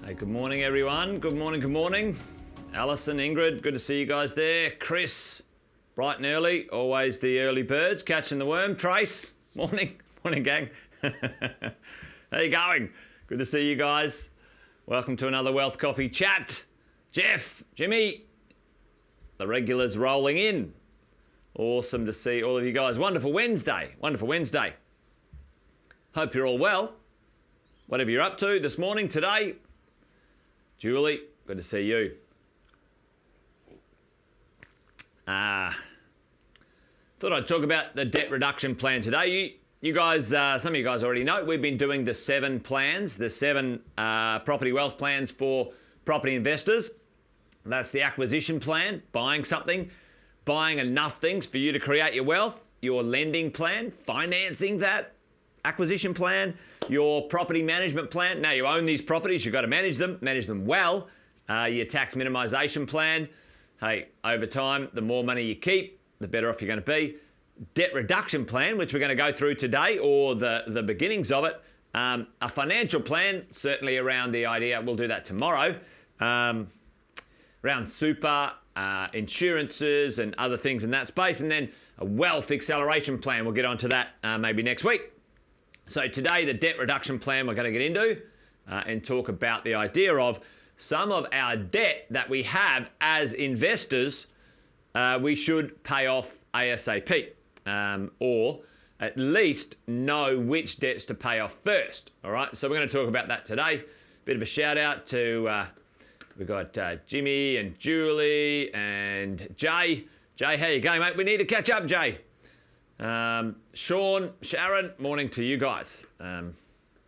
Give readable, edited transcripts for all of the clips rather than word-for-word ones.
Hey, good morning, everyone. Good morning, good morning. Alison, Ingrid, good to see you guys there. Chris, bright and early, always the early birds, catching the worm. Trace, morning, morning, gang. How you going? Good to see you guys. Welcome to another Wealth Coffee chat. Jeff, Jimmy, the regulars rolling in. Awesome to see all of you guys. Wonderful Wednesday, wonderful Wednesday. Hope you're all well. Whatever you're up to this morning, today. Julie, good to see you. Thought I'd talk about the debt reduction plan today. You guys, some of you guys already know, we've been doing the 7 plans, the 7 property wealth plans for property investors. That's the acquisition plan, buying something, buying enough things for you to create your wealth, your lending plan, financing that acquisition plan, your property management plan. Now you own these properties, you've got to manage them well. Your tax minimization plan. Hey, over time, the more money you keep, the better off you're going to be. Debt reduction plan, which we're going to go through today, or the beginnings of it. A financial plan, certainly around the idea, we'll do that tomorrow, around super, insurances and other things in that space. And then a wealth acceleration plan. We'll get onto that maybe next week. So today, the debt reduction plan we're going to get into and talk about the idea of some of our debt that we have as investors, we should pay off ASAP, or at least know which debts to pay off first. All right, so we're going to talk about that today. Bit of a shout out to, we've got Jimmy and Julie and Jay. Jay, how you going, mate? We need to catch up, Jay. Sean, Sharon, morning to you guys.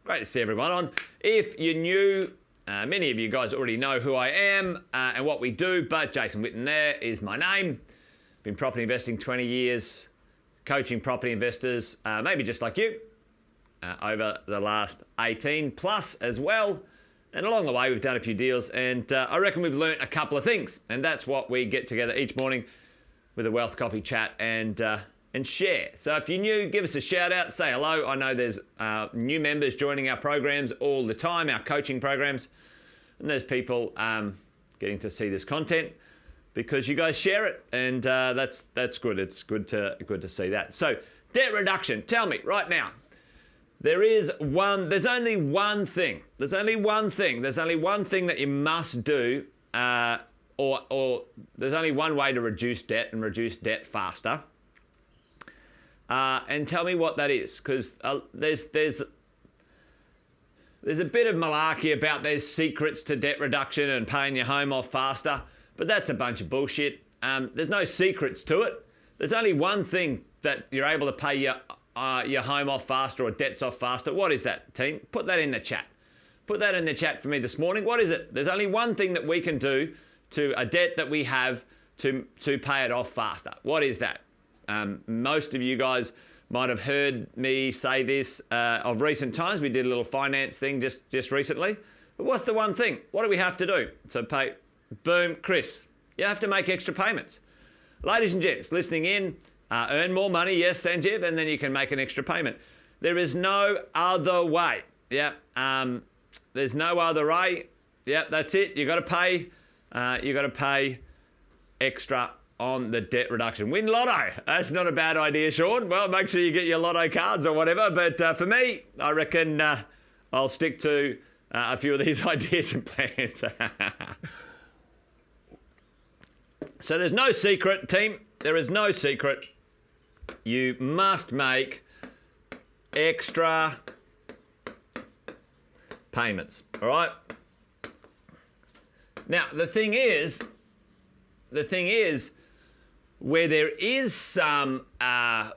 Great to see everyone on. If you're new, many of you guys already know who I am and what we do, but Jason Whitten there is my name. Been property investing 20 years, coaching property investors, maybe just like you, over the last 18 plus as well. And along the way, we've done a few deals, and I reckon we've learned a couple of things. And that's what we get together each morning with a Wealth Coffee chat and share. So if you're new, give us a shout out, say hello. I know there's new members joining our programs all the time, our coaching programs, and there's people getting to see this content because you guys share it, and that's good. It's good to see that. So debt reduction. Tell me right now. There's only one thing that you must do, or there's only one way to reduce debt and reduce debt faster. And tell me what that is, because there's a bit of malarkey about there's secrets to debt reduction and paying your home off faster, but that's a bunch of bullshit. There's no secrets to it. There's only one thing that you're able to pay your home off faster or debts off faster. What is that, team? Put that in the chat. Put that in the chat for me this morning. What is it? There's only one thing that we can do to a debt that we have to pay it off faster. What is that? Most of you guys might have heard me say this of recent times. We did a little finance thing just recently. But what's the one thing? What do we have to do? So pay, boom, Chris, you have to make extra payments. Ladies and gents, listening in, earn more money, yes, Sanjeev, and then you can make an extra payment. There is no other way. Yeah, there's no other way. Yeah, that's it. You got to pay extra on the debt reduction. Win lotto. That's not a bad idea, Sean. Well, make sure you get your lotto cards or whatever. But for me, I reckon I'll stick to a few of these ideas and plans. So there's no secret, team. There is no secret. You must make extra payments. All right? Now, the thing is, where there is some,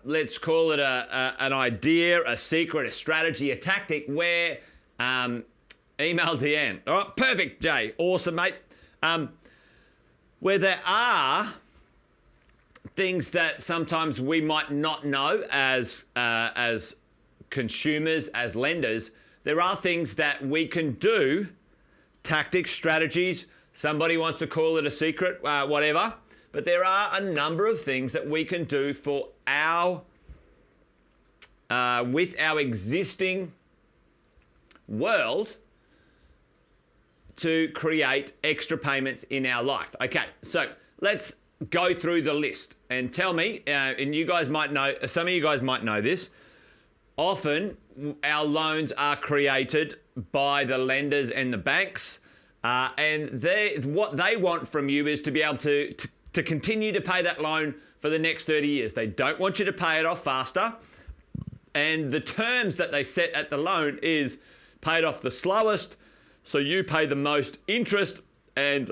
let's call it an idea, a secret, a strategy, a tactic, where email Deanne. All right, perfect, Jay. Awesome, mate. Where there are things that sometimes we might not know as consumers, as lenders, there are things that we can do, tactics, strategies. Somebody wants to call it a secret, whatever. But there are a number of things that we can do for with our existing world to create extra payments in our life. Okay, so let's go through the list and tell me, and you guys might know, some of you guys might know this, often our loans are created by the lenders and the banks, and what they want from you is to be able to continue to pay that loan for the next 30 years. They don't want you to pay it off faster, and the terms that they set at the loan is pay it off the slowest, so you pay the most interest, and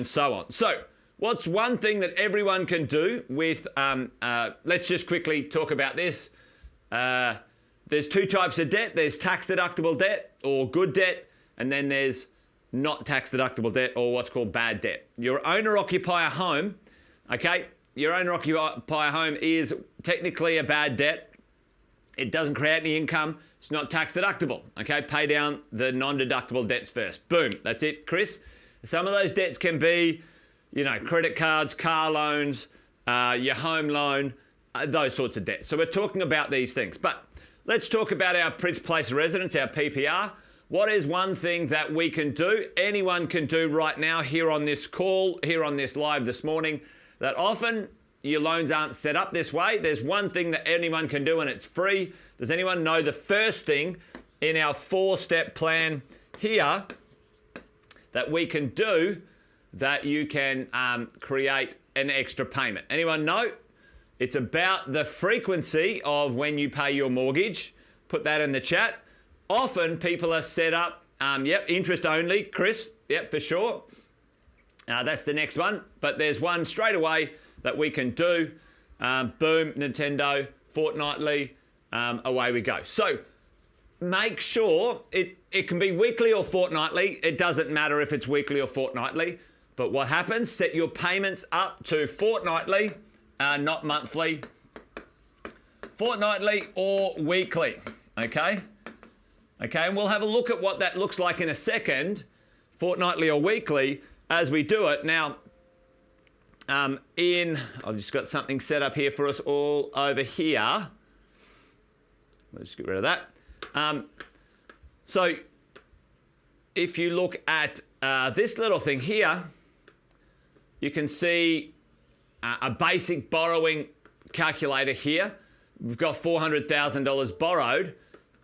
so on. So what's one thing that everyone can do with, let's just quickly talk about this. There's two types of debt. There's tax deductible debt or good debt, and then there's not tax deductible debt or what's called bad debt. Your owner-occupier home, okay, your owner-occupier home is technically a bad debt. It doesn't create any income. It's not tax deductible, okay? Pay down the non-deductible debts first. Boom, that's it, Chris. Some of those debts can be, you know, credit cards, car loans, your home loan, those sorts of debts. So we're talking about these things. But let's talk about our principal place of residence, our PPR. What is one thing that we can do, anyone can do right now here on this call, here on this live this morning, that often your loans aren't set up this way? There's one thing that anyone can do and it's free. Does anyone know the first thing in our 4-step plan here that we can do that you can create an extra payment? Anyone know? It's about the frequency of when you pay your mortgage. Put that in the chat. Often people are set up, interest only, Chris, yep, for sure. That's the next one. But there's one straight away that we can do. Boom, Nintendo, fortnightly, away we go. So make sure it can be weekly or fortnightly. It doesn't matter if it's weekly or fortnightly. But what happens, set your payments up to fortnightly, not monthly, fortnightly or weekly, okay? Okay, and we'll have a look at what that looks like in a second, fortnightly or weekly, as we do it. Now, I've just got something set up here for us all over here. Let's just get rid of that. So, if you look at this little thing here, you can see a basic borrowing calculator here. We've got $400,000 borrowed.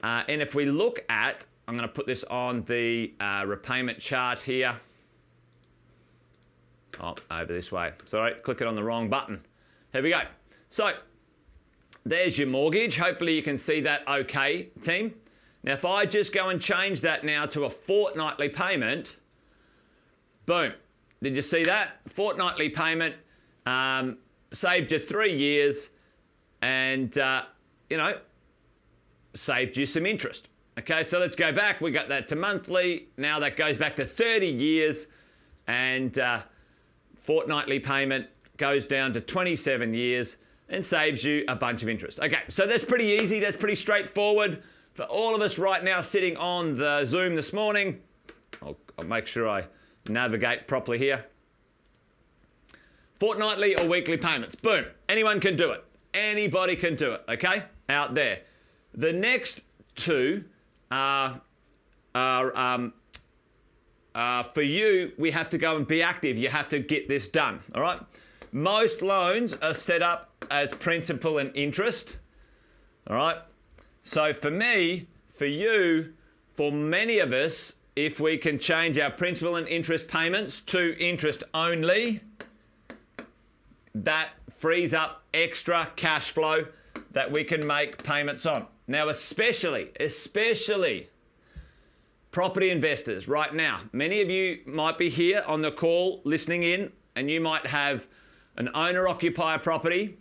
And if we look at, I'm going to put this on the repayment chart here. Oh, over this way. Sorry, clicking on the wrong button. Here we go. So, there's your mortgage. Hopefully you can see that okay, team. Now, if I just go and change that now to a fortnightly payment, boom. Did you see that? Fortnightly payment, saved you 3 years and, saved you some interest. Okay, so let's go back. We got that to monthly. Now that goes back to 30 years and fortnightly payment goes down to 27 years and saves you a bunch of interest. Okay, so that's pretty easy. That's pretty straightforward for all of us right now sitting on the Zoom this morning. I'll make sure I navigate properly here. Fortnightly or weekly payments. Boom. Anyone can do it. Anybody can do it, okay? Out there. The next two are for you, we have to go and be active. You have to get this done, all right? Most loans are set up as principal and interest, all right? So for me, for you, for many of us, if we can change our principal and interest payments to interest only, that frees up extra cash flow that we can make payments on. Now, especially property investors right now. Many of you might be here on the call listening in, and you might have an owner-occupier property,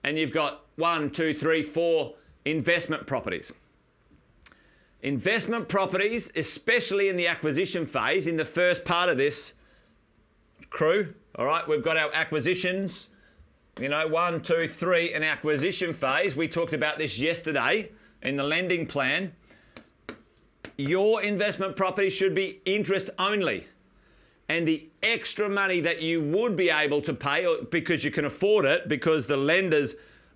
and you've got 1, 2, 3, 4 investment properties. Investment properties, especially in the acquisition phase, in the first part of this crew, all right, we've got our acquisitions, 1, 2, 3, an acquisition phase. We talked about this yesterday in the lending plan. Your investment property should be interest only. And the extra money that you would be able to pay, because you can afford it, because the lenders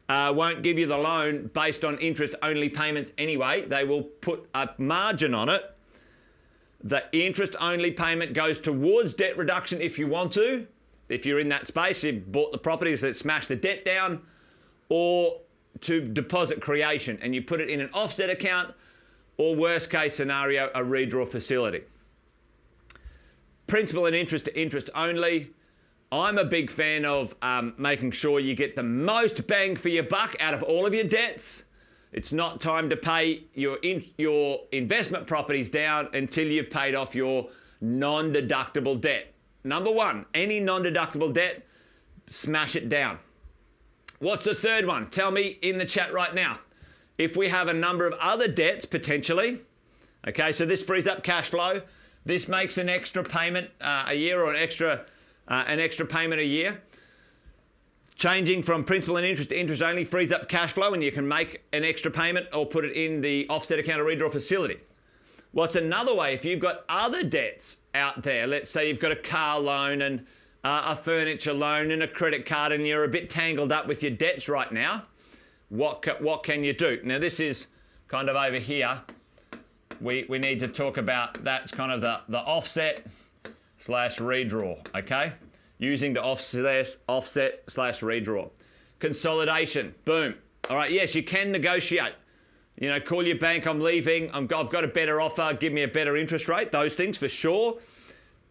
won't give you the loan based on interest only payments anyway, they will put a margin on it. The interest-only payment goes towards debt reduction if you want to. If you're in that space, you've bought the properties that smash the debt down, or to deposit creation, and you put it in an offset account, or worst case scenario, a redraw facility. Principal and interest to interest only. I'm a big fan of making sure you get the most bang for your buck out of all of your debts. It's not time to pay your investment properties down until you've paid off your non-deductible debt. Number one, any non-deductible debt, smash it down. What's the third one? Tell me in the chat right now. If we have a number of other debts potentially, okay, so this frees up cash flow. This makes an extra payment a year, or an extra payment a year. Changing from principal and interest to interest only frees up cash flow, and you can make an extra payment or put it in the offset account or redraw facility. What's another way? If you've got other debts out there, let's say you've got a car loan and a furniture loan and a credit card, and you're a bit tangled up with your debts right now, what can you do? Now this is kind of over here. We need to talk about, that's kind of the offset slash redraw, okay? Using the offset slash redraw. Consolidation, boom. All right, yes, you can negotiate. You know, call your bank, I'm leaving, I've got a better offer, give me a better interest rate, those things for sure.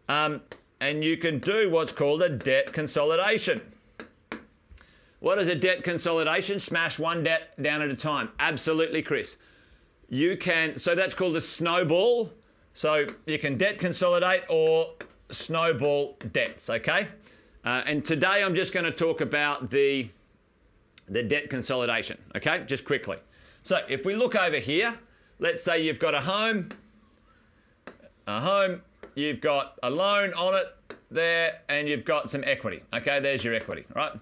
And you can do what's called a debt consolidation. What is a debt consolidation? Smash one debt down at a time. Absolutely, Chris. You can, so that's called a snowball. So you can debt consolidate or snowball debts, okay? And today I'm just going to talk about the debt consolidation, okay? Just quickly. So if we look over here, let's say you've got a home, you've got a loan on it there, and you've got some equity, okay? There's your equity, right?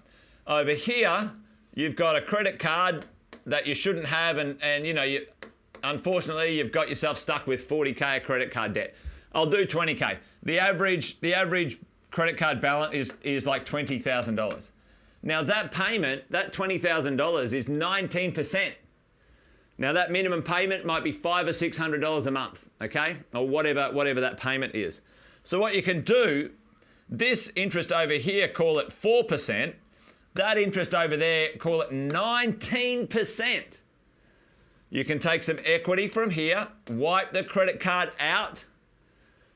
Over here, you've got a credit card that you shouldn't have, and you know, unfortunately, you've got yourself stuck with 40K of credit card debt. I'll do 20K. The average credit card balance is like $20,000. Now that payment, that $20,000 is 19%. Now that minimum payment might be $500 or $600 a month, okay? Or whatever that payment is. So what you can do, this interest over here, call it 4%. That interest over there, call it 19%. You can take some equity from here, wipe the credit card out.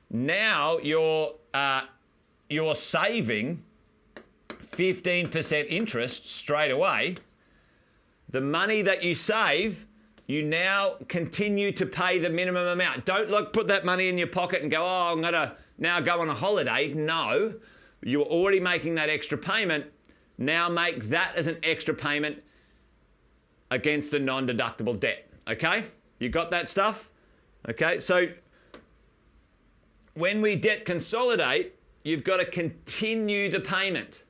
Now you're saving 15% interest straight away. The money that you save, you now continue to pay the minimum amount. Don't put that money in your pocket and go, oh, I'm gonna now go on a holiday. No, you're already making that extra payment. Now make that as an extra payment against the non-deductible debt, okay? You got that stuff? Okay, so when we debt consolidate, you've got to continue the payment.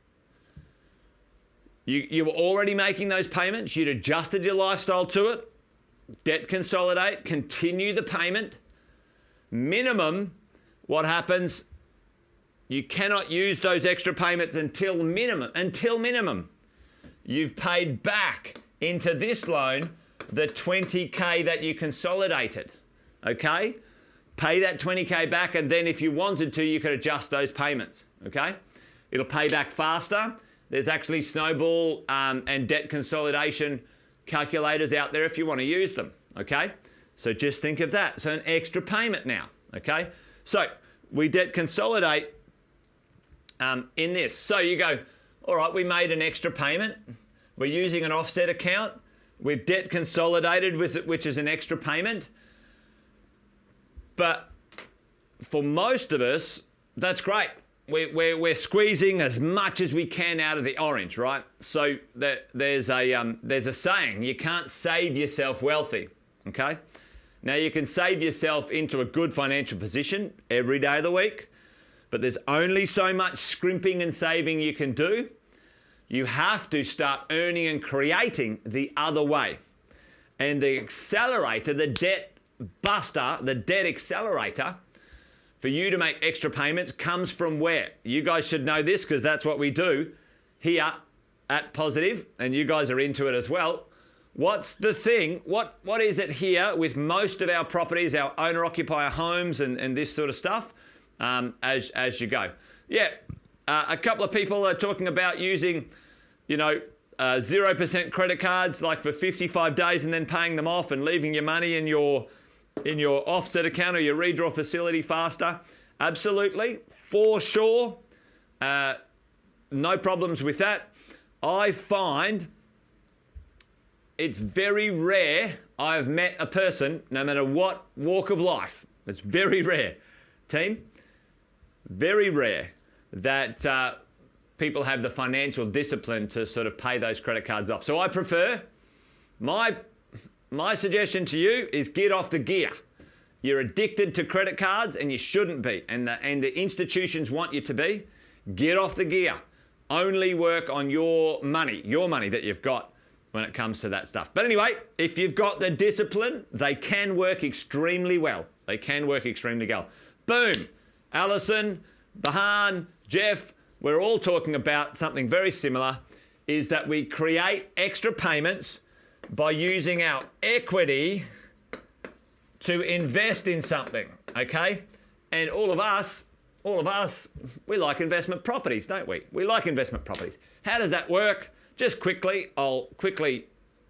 You were already making those payments. You'd adjusted your lifestyle to it. Debt consolidate, continue the payment. Minimum, what happens? You cannot use those extra payments until minimum. You've paid back into this loan the 20K that you consolidated, okay? Pay that 20K back, and then if you wanted to, you could adjust those payments, okay? It'll pay back faster. There's actually snowball and debt consolidation calculators out there if you want to use them, okay? So just think of that. So an extra payment now, okay? So we debt consolidate in this. So you go, all right, we made an extra payment. We're using an offset account. We've debt consolidated, which is an extra payment. But for most of us, that's great. We're squeezing as much as we can out of the orange, right? So there's a saying, you can't save yourself wealthy, okay? Now you can save yourself into a good financial position every day of the week, but there's only so much scrimping and saving you can do. You have to start earning and creating the other way. And the accelerator, the debt buster, the debt accelerator, for you to make extra payments comes from where? You guys should know this because that's what we do here at Positive, and you guys are into it as well. What's the thing? What is it here with most of our properties, our owner-occupier homes and this sort of stuff, as you go? Yeah, a couple of people are talking about using, 0% credit cards like for 55 days and then paying them off and leaving your money in your offset account or your redraw facility faster. Absolutely, for sure. No problems with that. I find it's very rare I've met a person, no matter what walk of life, it's very rare, team, very rare that people have the financial discipline to sort of pay those credit cards off. So I prefer, my suggestion to you is get off the gear. You're addicted to credit cards and you shouldn't be, and the institutions want you to be. Get off the gear. Only work on your money that you've got when it comes to that stuff. But anyway, if you've got the discipline, they can work extremely well. They can work extremely well. Boom. Alison, Bahan, Jeff, we're all talking about something very similar, is that we create extra payments by using our equity to invest in something, okay? And all of us, we like investment properties, don't we? We like investment properties. How does that work? Just quickly, I'll quickly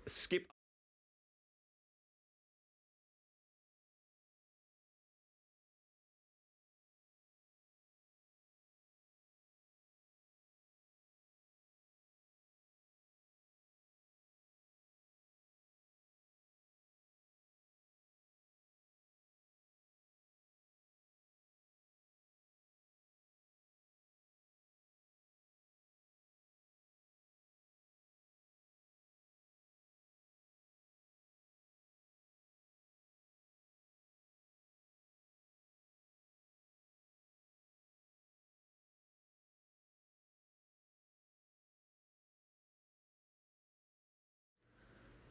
skip.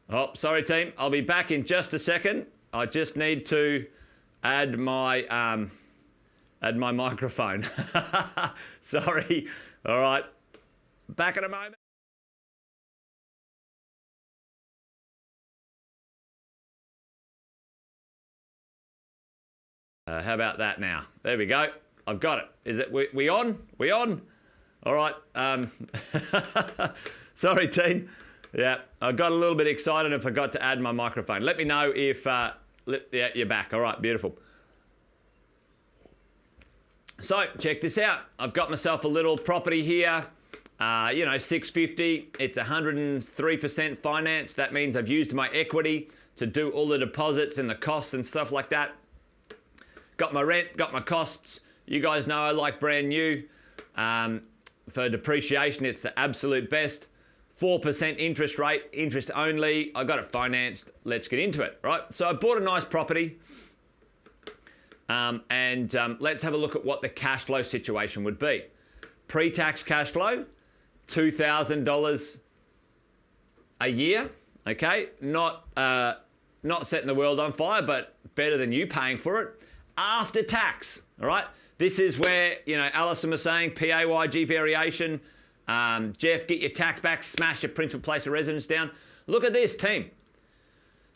Oh, sorry team, I'll be back in just a second. I just need to add my microphone. Sorry. All right, back in a moment. How about that now? There we go. I've got it. Is it we on? We on? All right. Sorry team. Yeah, I got a little bit excited and forgot to add my microphone. Let me know if, yeah, you're back. All right, beautiful. So check this out. I've got myself a little property here, 650. It's 103% finance. That means I've used my equity to do all the deposits and the costs and stuff like that. Got my rent, got my costs. You guys know I like brand new. For depreciation, it's the absolute best. 4% interest rate, interest only. I got it financed. Let's get into it, right? So I bought a nice property, and let's have a look at what the cash flow situation would be. Pre-tax cash flow, $2,000 a year. Okay, not setting the world on fire, but better than you paying for it. After tax, all right. This is where Alison was saying PAYG variation. Jeff, get your tax back, smash your principal place of residence down. Look at this, team.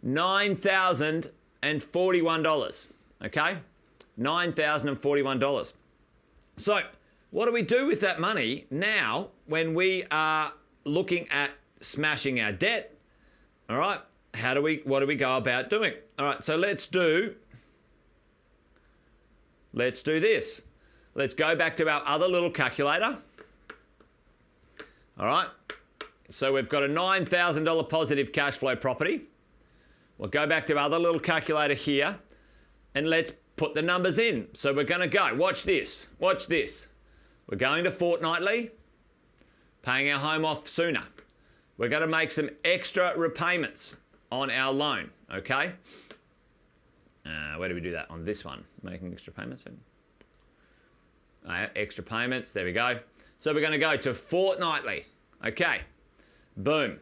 $9,041, okay? $9,041. So what do we do with that money now when we are looking at smashing our debt? All right, what do we go about doing? All right, so let's do this. Let's go back to our other little calculator. All right, so we've got a $9,000 positive cash flow property. We'll go back to our other little calculator here and let's put the numbers in. So we're going to go, watch this. We're going to fortnightly, paying our home off sooner. We're going to make some extra repayments on our loan, okay? Where do we do that? On this one, making extra payments. Extra payments, there we go. So we're going to go to fortnightly. Okay, boom.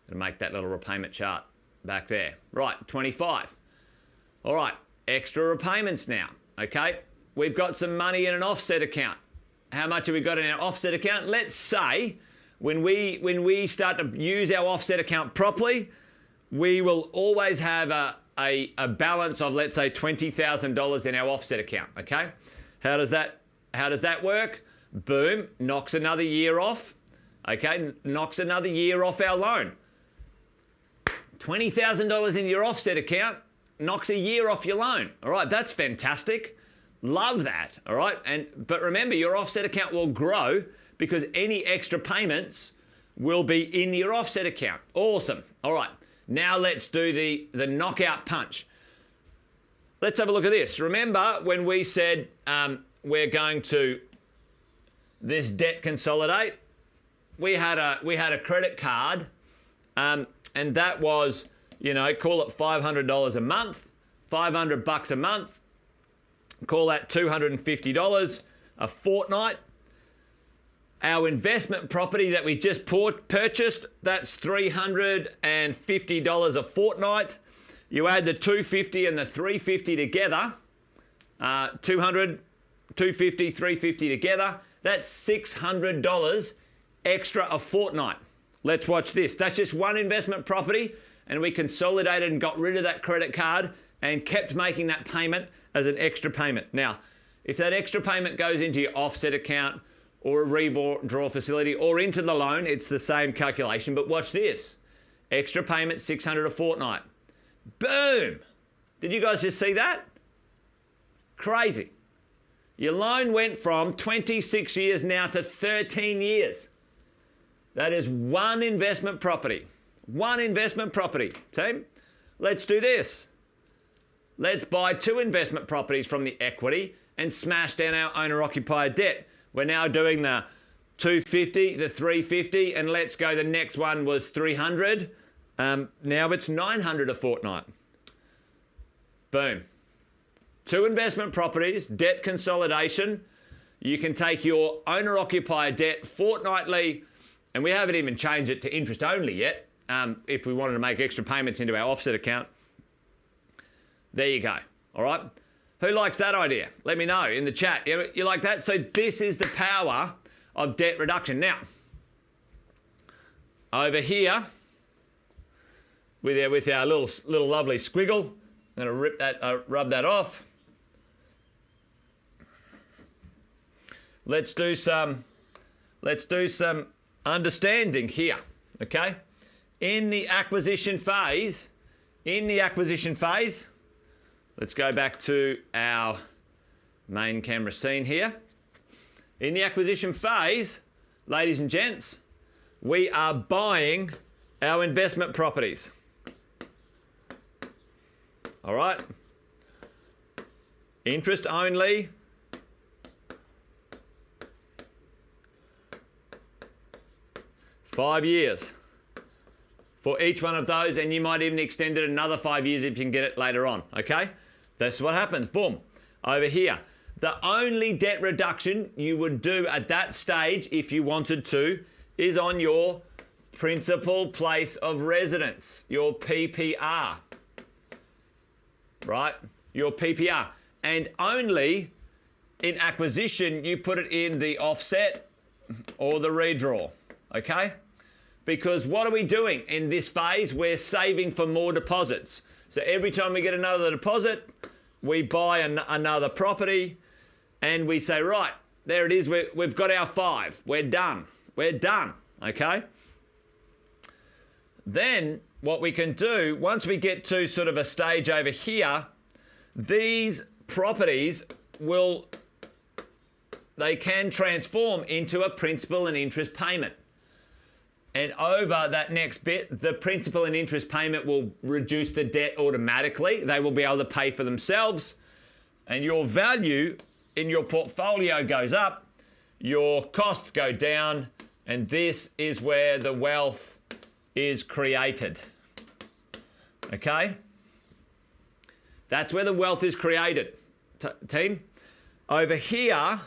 Gonna make that little repayment chart back there. Right, 25. All right, extra repayments now. Okay, we've got some money in an offset account. How much have we got in our offset account? Let's say when we start to use our offset account properly, we will always have a balance of, let's say, $20,000 in our offset account, okay? How does that work? Boom, knocks another year off, okay? Knocks another year off our loan. $20,000 in your offset account knocks a year off your loan. All right, that's fantastic. Love that, all right? But remember, your offset account will grow because any extra payments will be in your offset account. Awesome. All right, now let's do the knockout punch. Let's have a look at this. Remember when we said we're going to this debt consolidate? We had a credit card, and that was, you know, call it $500 a month, $500 a month. Call that $250 a fortnight. Our investment property that we just purchased, that's $350 a fortnight. You add the $250 and the $350 together, $200, $250, $350 together, that's $600 extra a fortnight. Let's watch this. That's just one investment property, and we consolidated and got rid of that credit card and kept making that payment as an extra payment. Now, if that extra payment goes into your offset account or a redraw facility or into the loan, it's the same calculation. But watch this. Extra payment, $600 a fortnight. Boom! Did you guys just see that? Crazy. Your loan went from 26 years now to 13 years. That is one investment property. One investment property. Team, let's do this. Let's buy two investment properties from the equity and smash down our owner-occupied debt. We're now doing the $250, the $350, and let's go. The next one was $300. Now it's $900 a fortnight. Boom. Two investment properties, debt consolidation. You can take your owner-occupied debt fortnightly, and we haven't even changed it to interest only yet. If we wanted to make extra payments into our offset account. There you go. All right. Who likes that idea? Let me know in the chat. You like that? So this is the power of debt reduction. Now, over here, with our little lovely squiggle, I'm going to rub that off. Let's do some understanding here. Okay. In the acquisition phase, let's go back to our main camera scene here. In the acquisition phase, ladies and gents, we are buying our investment properties. All right. Interest only. $5 years for each one of those, and you might even extend it another 5 years if you can get it later on, okay? That's what happens, boom. Over here, the only debt reduction you would do at that stage, if you wanted to, is on your principal place of residence, your PPR, right? Your PPR. And only in acquisition, you put it in the offset or the redraw, okay? Because what are we doing in this phase? We're saving for more deposits. So every time we get another deposit, we buy another property and we say, right, there it is. We've got our 5. We're done. We're done, okay? Then what we can do, once we get to sort of a stage over here, these properties they can transform into a principal and interest payment. And over that next bit, the principal and interest payment will reduce the debt automatically. They will be able to pay for themselves. And your value in your portfolio goes up, your costs go down, and this is where the wealth is created. Okay? That's where the wealth is created, team. Over here,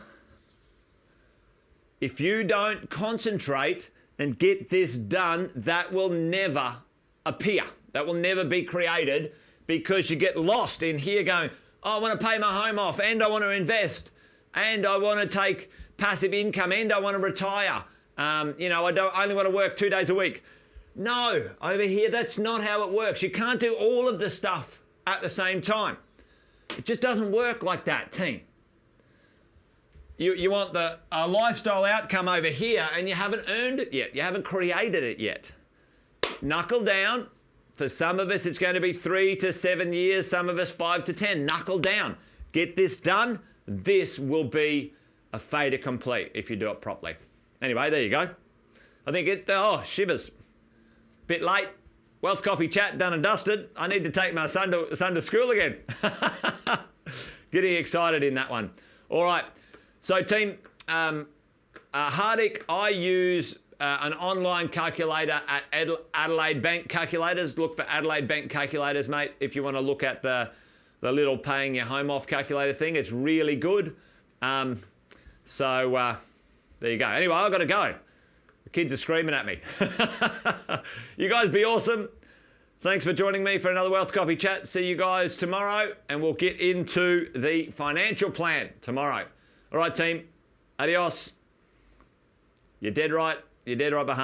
if you don't concentrate and get this done, that will never appear. That will never be created because you get lost in here going, oh, I want to pay my home off, and I want to invest, and I want to take passive income, and I want to retire. I only want to work 2 days a week. No, over here, that's not how it works. You can't do all of the stuff at the same time. It just doesn't work like that, team. You want the lifestyle outcome over here, and you haven't earned it yet. You haven't created it yet. Knuckle down. For some of us, it's going to be 3 to 7 years. Some of us, 5 to 10. Knuckle down. Get this done. This will be a fait accompli if you do it properly. Anyway, there you go. I think shivers. Bit late. Wealth Coffee Chat done and dusted. I need to take my son to school again. Getting excited in that one. All right. So, team, Hardick, I use an online calculator at Adelaide Bank Calculators. Look for Adelaide Bank Calculators, mate, if you want to look at the little paying your home off calculator thing. It's really good. There you go. Anyway, I've got to go. The kids are screaming at me. You guys be awesome. Thanks for joining me for another Wealth Coffee Chat. See you guys tomorrow, and we'll get into the financial plan tomorrow. All right, team. Adios. You're dead right. You're dead right behind.